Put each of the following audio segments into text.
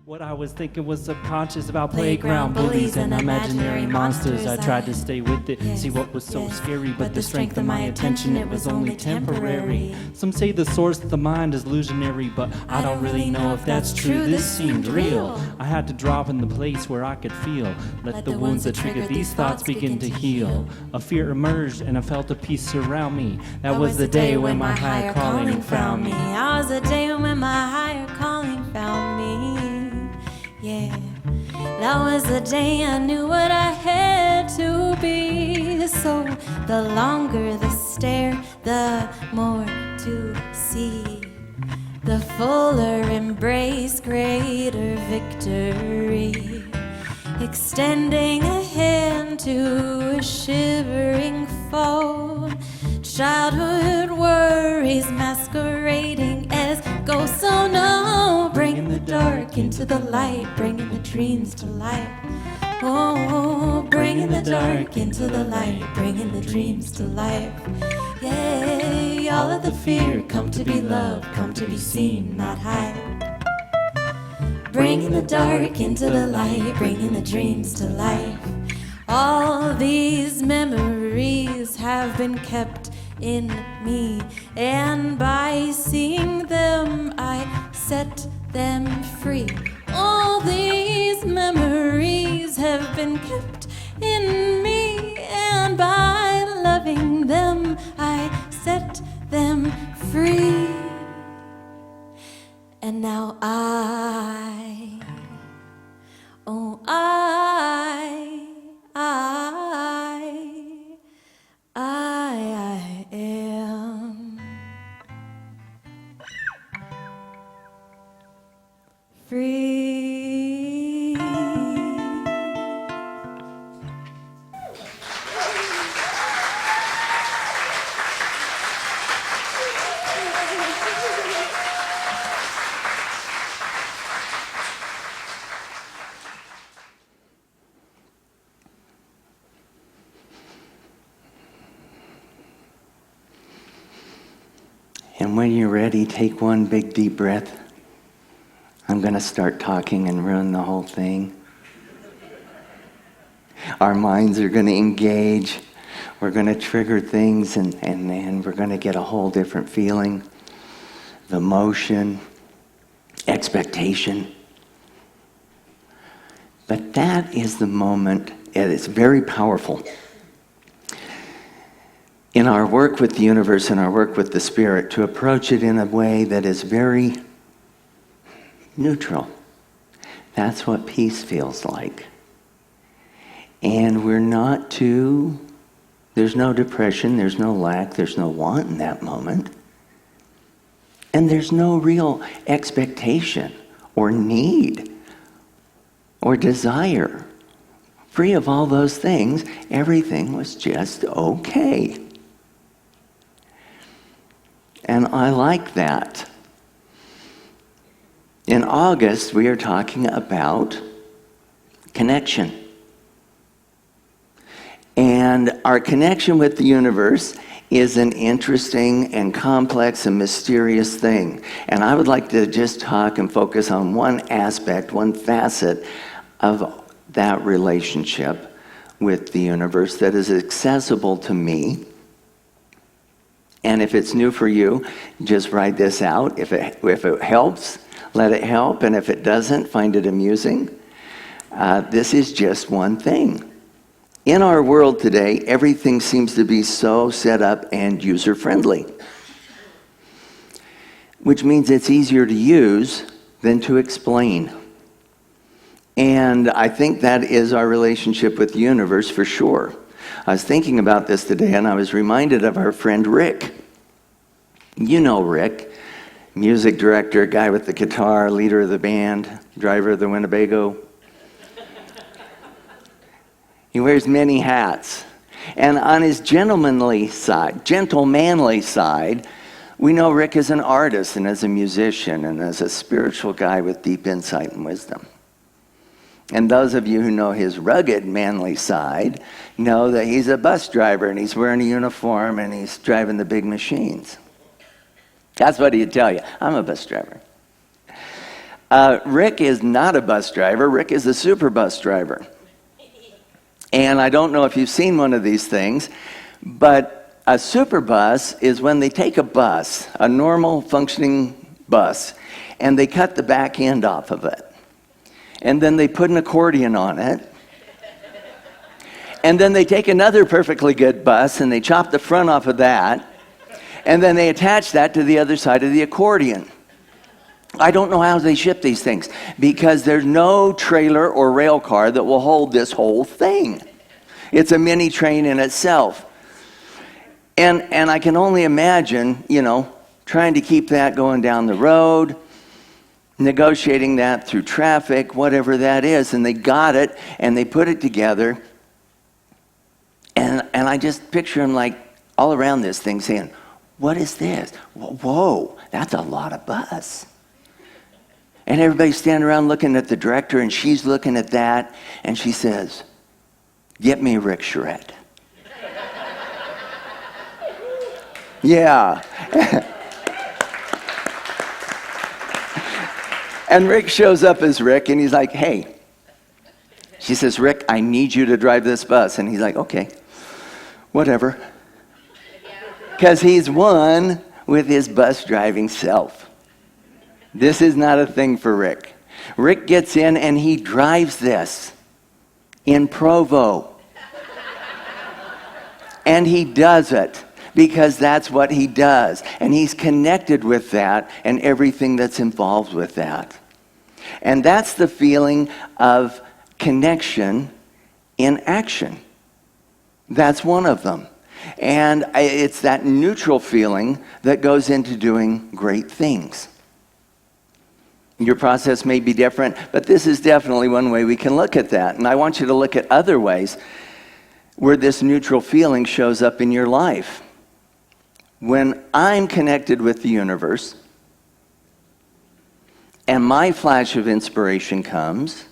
What I was thinking was subconscious about playground bullies and imaginary monsters. I tried to stay with it, see what was so scary, but the strength of my attention, it was only temporary. Some say the source of the mind is illusionary, but I don't really know if that's true. This seemed real. I had to drop in the place where I could feel. Let the wounds that triggered these thoughts begin to heal. A fear emerged and I felt a peace surround me. That was the day when my higher calling found me. That was the day when my higher calling found me. Yeah, that was the day I knew what I had to be. So the longer the stare, the more to see. The fuller embrace, greater victory. Extending a hand to a shivering foe. Childhood worries masquerading as ghosts. Oh no, bringing the dark into the light, bringing the dreams to life. Oh, bringing the dark into the light, bringing the dreams to life. Yay, all of the fear come to be loved, come to be seen, not hide. Bringing the dark into the light, bringing the dreams to life. All these memories have been kept in me, and by seeing them I set them free. All these memories have been kept in me, and by loving them I set them free. And now I am free. And when you're ready, take one big deep breath. I'm going to start talking and ruin the whole thing. Our minds are going to engage. We're going to trigger things, and then we're going to get a whole different feeling of emotion, expectation. But that is the moment, and it's very powerful. In our work with the universe and our work with the spirit, to approach it in a way that is very neutral. That's what peace feels like. And we're not too, there's no depression, there's no lack, there's no want in that moment. And there's no real expectation or need or desire. Free of all those things, everything was just okay. And I like that. In August, we are talking about connection. And our connection with the universe is an interesting and complex and mysterious thing. And I would like to just talk and focus on one aspect, one facet of that relationship with the universe that is accessible to me. And if it's new for you, just write this out. If it helps, let it help. And if it doesn't, find it amusing. This is just one thing. In our world today, everything seems to be so set up and user-friendly, which means it's easier to use than to explain. And I think that is our relationship with the universe for sure. I was thinking about this today, and I was reminded of our friend Rick. You know Rick, music director, guy with the guitar, leader of the band, driver of the Winnebago. He wears many hats. And on his gentlemanly side, we know Rick as an artist and as a musician and as a spiritual guy with deep insight and wisdom. And those of you who know his rugged, manly side know that he's a bus driver and he's wearing a uniform and he's driving the big machines. That's what he'd tell you. I'm a bus driver. Rick is not a bus driver. Rick is a super bus driver. And I don't know if you've seen one of these things, but a super bus is when they take a bus, a normal functioning bus, and they cut the back end off of it. And then they put an accordion on it. And then they take another perfectly good bus and they chop the front off of that. And then they attach that to the other side of the accordion. I don't know how they ship these things because there's no trailer or rail car that will hold this whole thing. It's a mini train in itself. And I can only imagine, trying to keep that going down the road, negotiating that through traffic, whatever that is. And they got it and they put it together. And I just picture them like all around this thing saying, what is this? Whoa, that's a lot of bus. And everybody's standing around looking at the director, and she's looking at that, and she says, get me Rick Charette. Yeah. And Rick shows up as Rick, and he's like, hey. She says, Rick, I need you to drive this bus. And he's like, okay, whatever. Because he's one with his bus driving self. This is not a thing for Rick. Rick gets in and he drives this in Provo. And he does it because that's what he does. And he's connected with that and everything that's involved with that. And that's the feeling of connection in action. That's one of them. And it's that neutral feeling that goes into doing great things. Your process may be different, but this is definitely one way we can look at that. And I want you to look at other ways where this neutral feeling shows up in your life. When I'm connected with the universe and my flash of inspiration comes,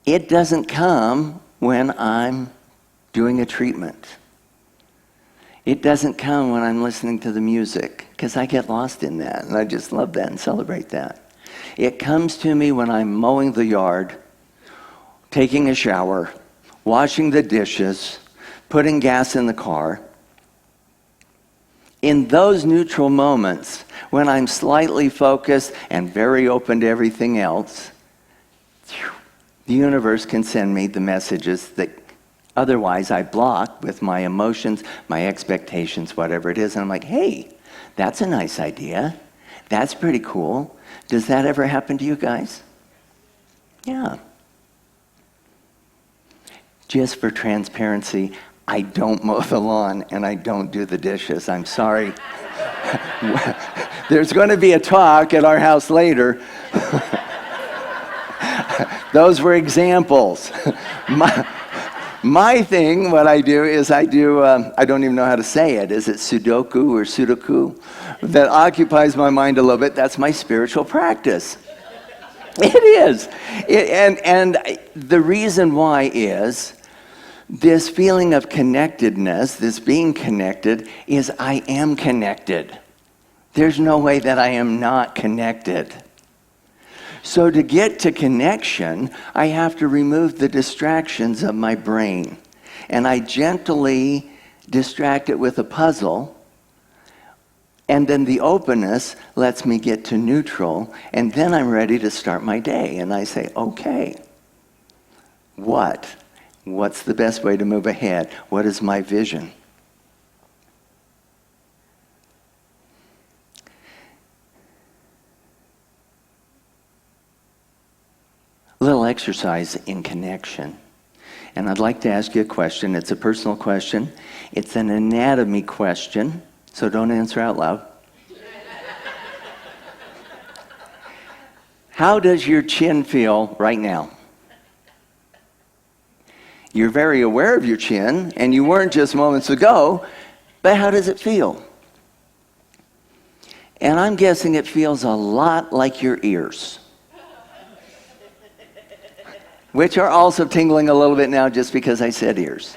it doesn't come when I'm doing a treatment. It doesn't come when I'm listening to the music, because I get lost in that, and I just love that and celebrate that. It comes to me when I'm mowing the yard, taking a shower, washing the dishes, putting gas in the car. In those neutral moments, when I'm slightly focused and very open to everything else, the universe can send me the messages that otherwise I block with my emotions, my expectations, whatever it is. And I'm like, hey, that's a nice idea. That's pretty cool. Does that ever happen to you guys? Yeah. Just for transparency, I don't mow the lawn and I don't do the dishes. I'm sorry. There's going to be a talk at our house later. Those were examples. My thing, what I do is I don't even know how to say it. Is it Sudoku or Sudoku? That occupies my mind a little bit. That's my spiritual practice. It is. And the reason why is this feeling of connectedness, this being connected, is I am connected. There's no way that I am not connected. So to get to connection, I have to remove the distractions of my brain. And I gently distract it with a puzzle. And then the openness lets me get to neutral. And then I'm ready to start my day. And I say, okay, what's the best way to move ahead? What is my vision? A little exercise in connection. And I'd like to ask you a question. It's a personal question. It's an anatomy question, so don't answer out loud. How does your chin feel right now? You're very aware of your chin, and you weren't just moments ago, but how does it feel? And I'm guessing it feels a lot like your ears, which are also tingling a little bit now just because I said ears.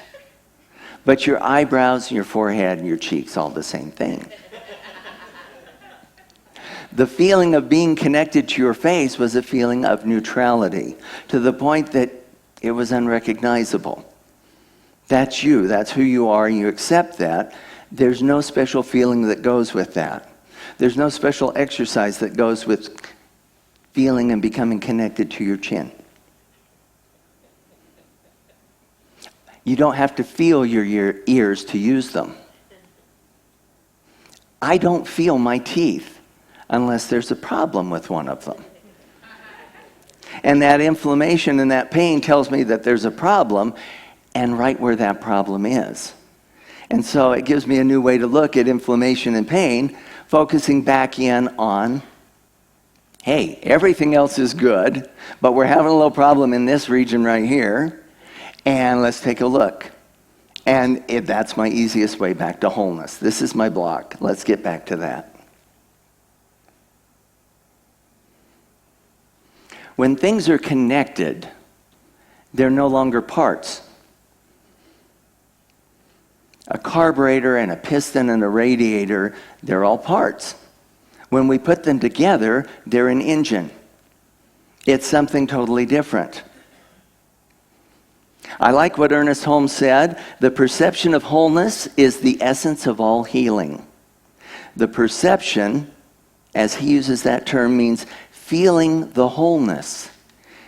But your eyebrows, your forehead, and your cheeks, all the same thing. The feeling of being connected to your face was a feeling of neutrality, to the point that it was unrecognizable. That's you, that's who you are, and you accept that. There's no special feeling that goes with that. There's no special exercise that goes with feeling and becoming connected to your chin. You don't have to feel your ears to use them. I don't feel my teeth unless there's a problem with one of them. And that inflammation and that pain tells me that there's a problem, and right where that problem is. And so it gives me a new way to look at inflammation and pain, focusing back in on, hey, everything else is good, but we're having a little problem in this region right here. And let's take a look. And that's my easiest way back to wholeness. This is my block. Let's get back to that. When things are connected, they're no longer parts. A carburetor and a piston and a radiator, they're all parts. When we put them together, they're an engine. It's something totally different. I like what Ernest Holmes said. The perception of wholeness is the essence of all healing. The perception, as he uses that term, means feeling the wholeness,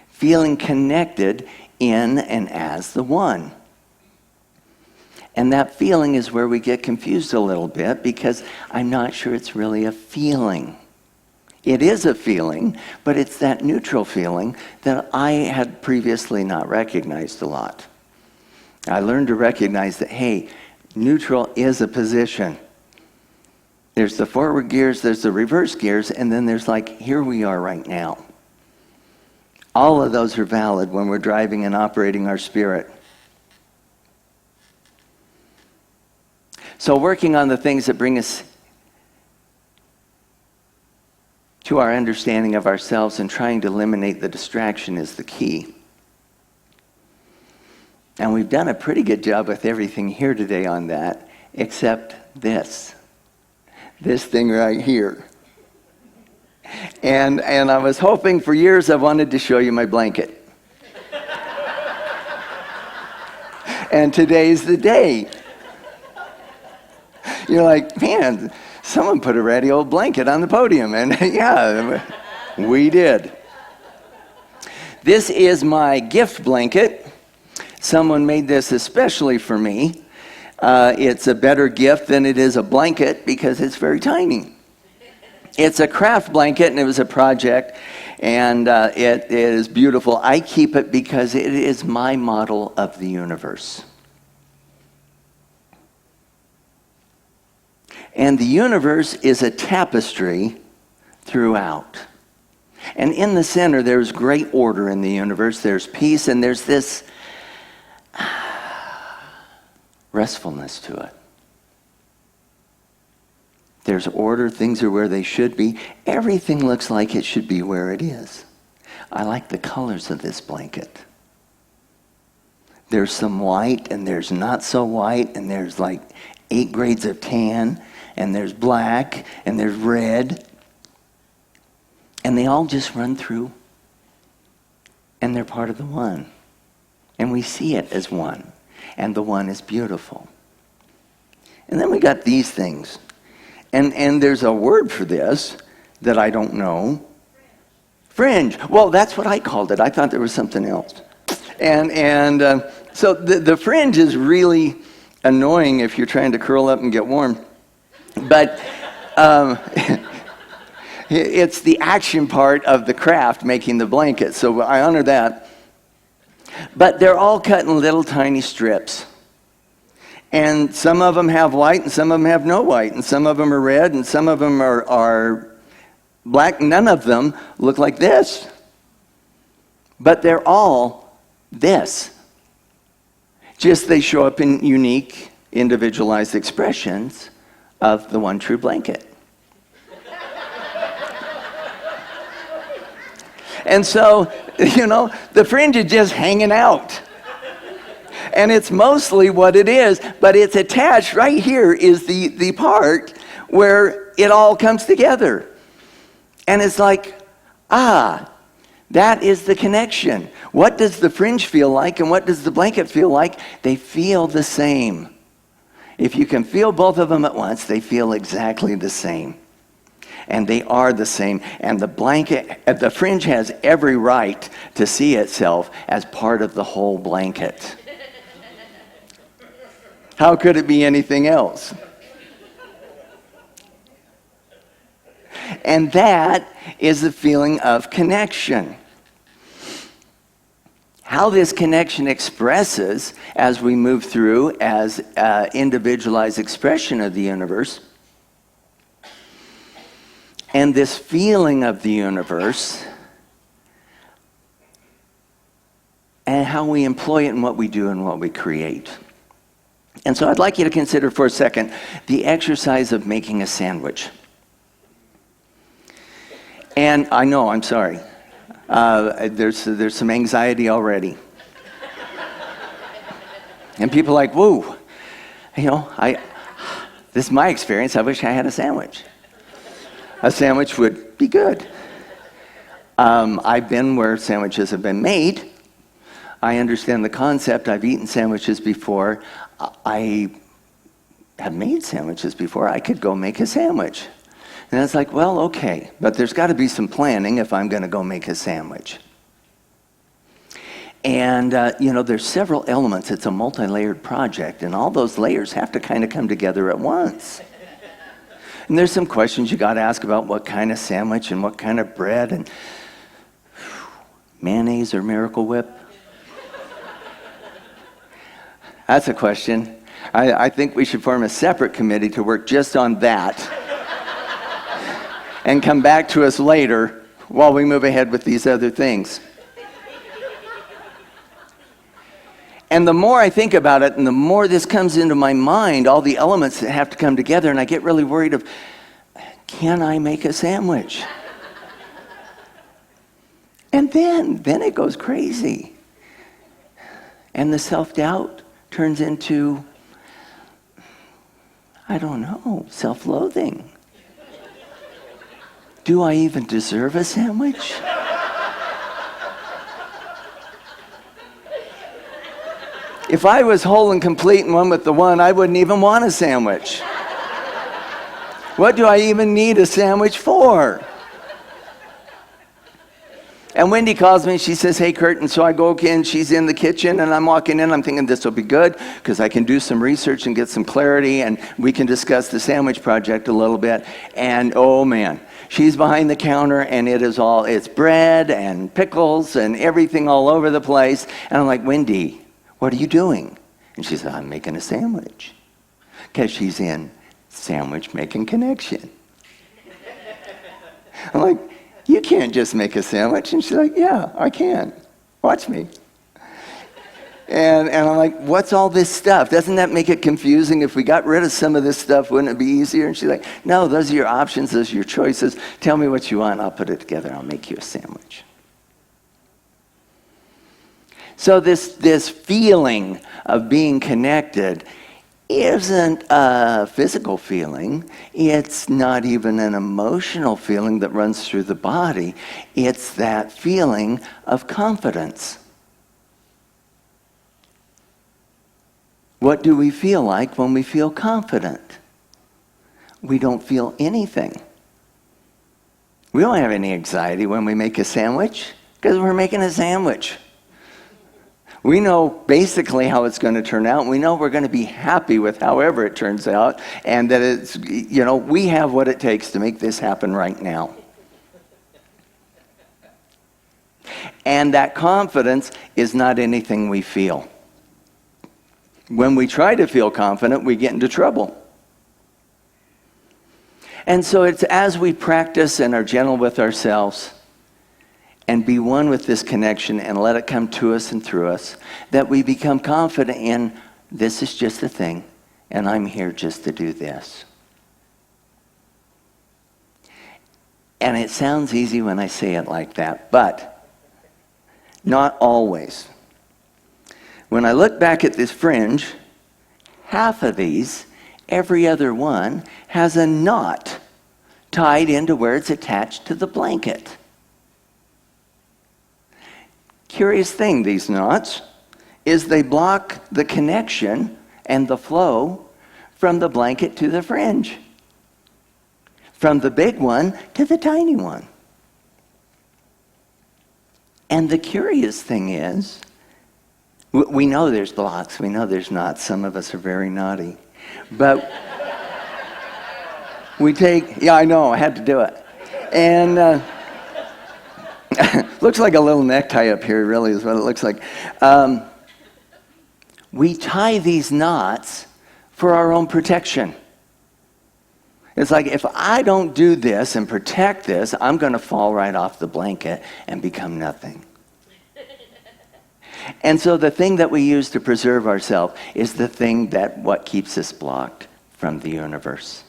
feeling connected in and as the one. And that feeling is where we get confused a little bit, because I'm not sure it's really a feeling. It is a feeling, but it's that neutral feeling that I had previously not recognized a lot. I learned to recognize that, hey, neutral is a position. There's the forward gears, there's the reverse gears, and then there's like, here we are right now. All of those are valid when we're driving and operating our spirit. So working on the things that bring us to our understanding of ourselves and trying to eliminate the distraction is the key. And we've done a pretty good job with everything here today on that, except this thing right here. And I was hoping for years, I wanted to show you my blanket. And today's the day. You're like, man, someone put a ratty old blanket on the podium. And yeah, we did. This is my gift blanket. Someone made this especially for me. It's a better gift than it is a blanket because it's very tiny. It's a craft blanket, and it was a project, and it is beautiful. I keep it because it is my model of the universe. And the universe is a tapestry throughout. And in the center, there's great order in the universe. There's peace, and there's this restfulness to it. There's order. Things are where they should be. Everything looks like it should be where it is. I like the colors of this blanket. There's some white, and there's not so white, and there's like 8 grades of tan, and there's black, and there's red. And they all just run through, and they're part of the one. And we see it as one, and the one is beautiful. And then we got these things. And there's a word for this that I don't know. Fringe. Well, that's what I called it. I thought there was something else. And so the fringe is really annoying if you're trying to curl up and get warm. But it's the action part of the craft, making the blanket. So I honor that. But they're all cut in little tiny strips. And some of them have white, and some of them have no white, and some of them are red, and some of them are black. None of them look like this. But they're all this. Just they show up in unique, individualized expressions of the one true blanket. And so, the fringe is just hanging out. And it's mostly what it is, but it's attached right here is the part where it all comes together. And it's like, that is the connection. What does the fringe feel like and what does the blanket feel like? They feel the same. If you can feel both of them at once, they feel exactly the same. And they are the same. And the fringe has every right to see itself as part of the whole blanket. How could it be anything else? And that is the feeling of connection. How this connection expresses as we move through as individualized expression of the universe, and this feeling of the universe, and how we employ it in what we do and what we create. And so I'd like you to consider for a second the exercise of making a sandwich. And I know, I'm sorry. There's some anxiety already. And people are like, whoa, this is my experience. I wish I had a sandwich. A sandwich would be good. I've been where sandwiches have been made. I understand the concept. I've eaten sandwiches before. I have made sandwiches before. I could go make a sandwich. And it's like, well, okay, but there's got to be some planning if I'm going to go make a sandwich. And, there's several elements. It's a multi-layered project, and all those layers have to kind of come together at once. And there's some questions you got to ask about what kind of sandwich and what kind of bread and mayonnaise or Miracle Whip. That's a question. I think we should form a separate committee to work just on that. And come back to us later while we move ahead with these other things. And the more I think about it, and the more this comes into my mind, all the elements that have to come together, and I get really worried of, can I make a sandwich? And then it goes crazy. And the self-doubt turns into, I don't know, self-loathing. Do I even deserve a sandwich? If I was whole and complete and one with the one, I wouldn't even want a sandwich. What do I even need a sandwich for? And Wendy calls me and she says, hey, Curt, and so I go in, she's in the kitchen, and I'm walking in, I'm thinking this will be good, because I can do some research and get some clarity, and we can discuss the sandwich project a little bit. And oh man, she's behind the counter, and it's bread and pickles and everything all over the place. And I'm like, Wendy, what are you doing? And she said, I'm making a sandwich. Because she's in sandwich making connection. I'm like, you can't just make a sandwich. And she's like, yeah, I can. Watch me. And I'm like, what's all this stuff? Doesn't that make it confusing? If we got rid of some of this stuff, wouldn't it be easier? And she's like, no, those are your options. Those are your choices. Tell me what you want. I'll put it together. I'll make you a sandwich. So this feeling of being connected isn't a physical feeling. It's not even an emotional feeling that runs through the body. It's that feeling of confidence. What do we feel like when we feel confident? We don't feel anything. We don't have any anxiety when we make a sandwich because we're making a sandwich. We know basically how it's going to turn out. We know we're going to be happy with however it turns out, and that it's, we have what it takes to make this happen right now. And that confidence is not anything we feel. When we try to feel confident, we get into trouble. And so it's as we practice and are gentle with ourselves and be one with this connection and let it come to us and through us, that we become confident in, this is just a thing, and I'm here just to do this. And it sounds easy when I say it like that, but not always. When I look back at this fringe, half of these, every other one, has a knot tied into where it's attached to the blanket. Curious thing, these knots, is they block the connection and the flow from the blanket to the fringe, from the big one to the tiny one. And the curious thing is, we know there's blocks, we know there's knots. Some of us are very naughty. But we take, yeah, I know, I had to do it. And looks like a little necktie up here, really is what it looks like. We tie these knots for our own protection. It's like, if I don't do this and protect this, I'm going to fall right off the blanket and become nothing. And so the thing that we use to preserve ourselves is the thing what keeps us blocked from the universe.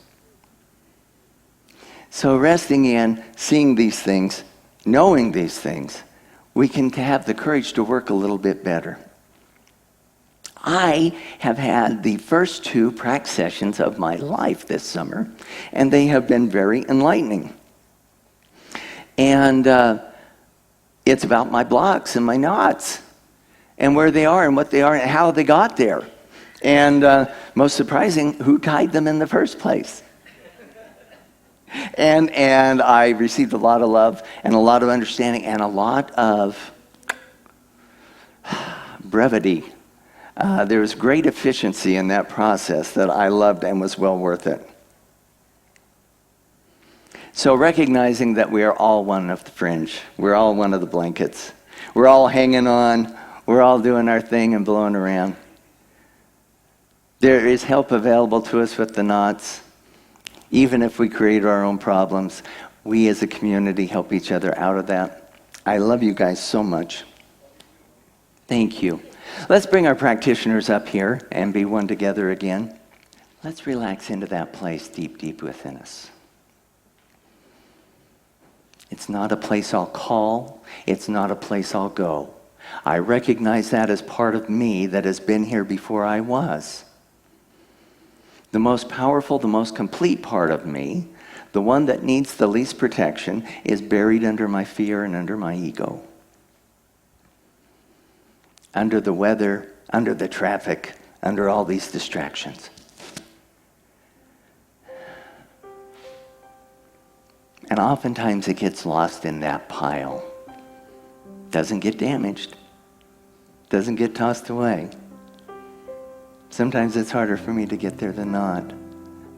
So resting in, seeing these things, knowing these things, we can have the courage to work a little bit better. I have had the first 2 practice sessions of my life this summer, and they have been very enlightening. And it's about my blocks and my knots, and where they are and what they are and how they got there. And most surprising, who tied them in the first place. And I received a lot of love and a lot of understanding and a lot of brevity. There was great efficiency in that process that I loved and was well worth it. So recognizing that we are all one of the fringe, we're all one of the blankets, we're all hanging on, we're all doing our thing and blowing around. There is help available to us with the knots. Even if we create our own problems, we as a community help each other out of that. I love you guys so much. Thank you. Let's bring our practitioners up here and be one together again. Let's relax into that place deep, deep within us. It's not a place I'll call. It's not a place I'll go. I recognize that as part of me that has been here before I was. The most powerful, the most complete part of me, the one that needs the least protection, is buried under my fear and under my ego. Under the weather, under the traffic, under all these distractions. And oftentimes it gets lost in that pile. Doesn't get damaged. Doesn't get tossed away. Sometimes it's harder for me to get there than not.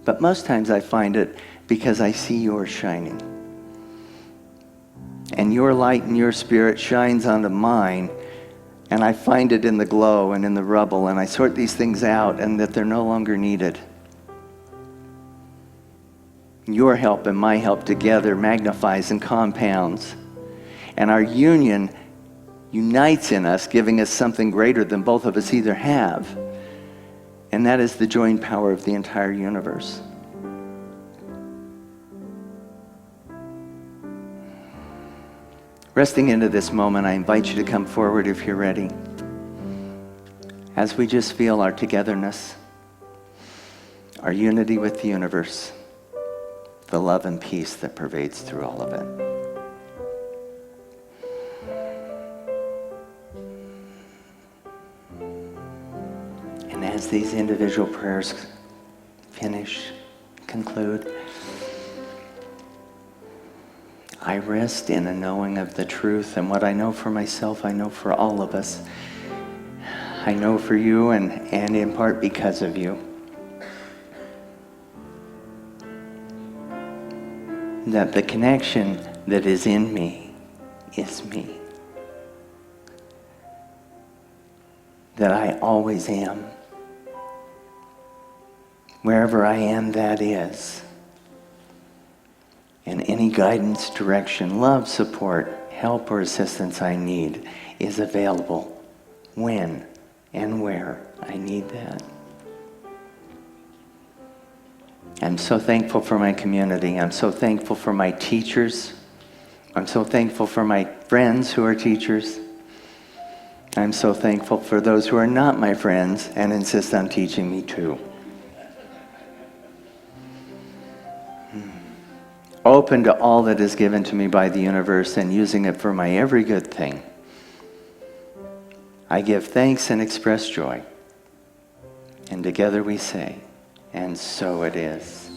But most times I find it because I see yours shining. And your light and your spirit shines onto mine, and I find it in the glow and in the rubble, and I sort these things out and that they're no longer needed. Your help and my help together magnifies and compounds. And our union unites in us, giving us something greater than both of us either have. And that is the joined power of the entire universe. Resting into this moment, I invite you to come forward if you're ready. As we just feel our togetherness, our unity with the universe, the love and peace that pervades through all of it. And as these individual prayers conclude, I rest in a knowing of the truth, and what I know for myself, I know for all of us. I know for you, and in part because of you. That the connection that is in me is me. That I always am. Wherever I am, that is. And any guidance, direction, love, support, help, or assistance I need is available when and where I need that. I'm so thankful for my community. I'm so thankful for my teachers. I'm so thankful for my friends who are teachers. I'm so thankful for those who are not my friends and insist on teaching me too. open to all that is given to me by the universe and using it for my every good thing. I give thanks and express joy. And together we say, and so it is.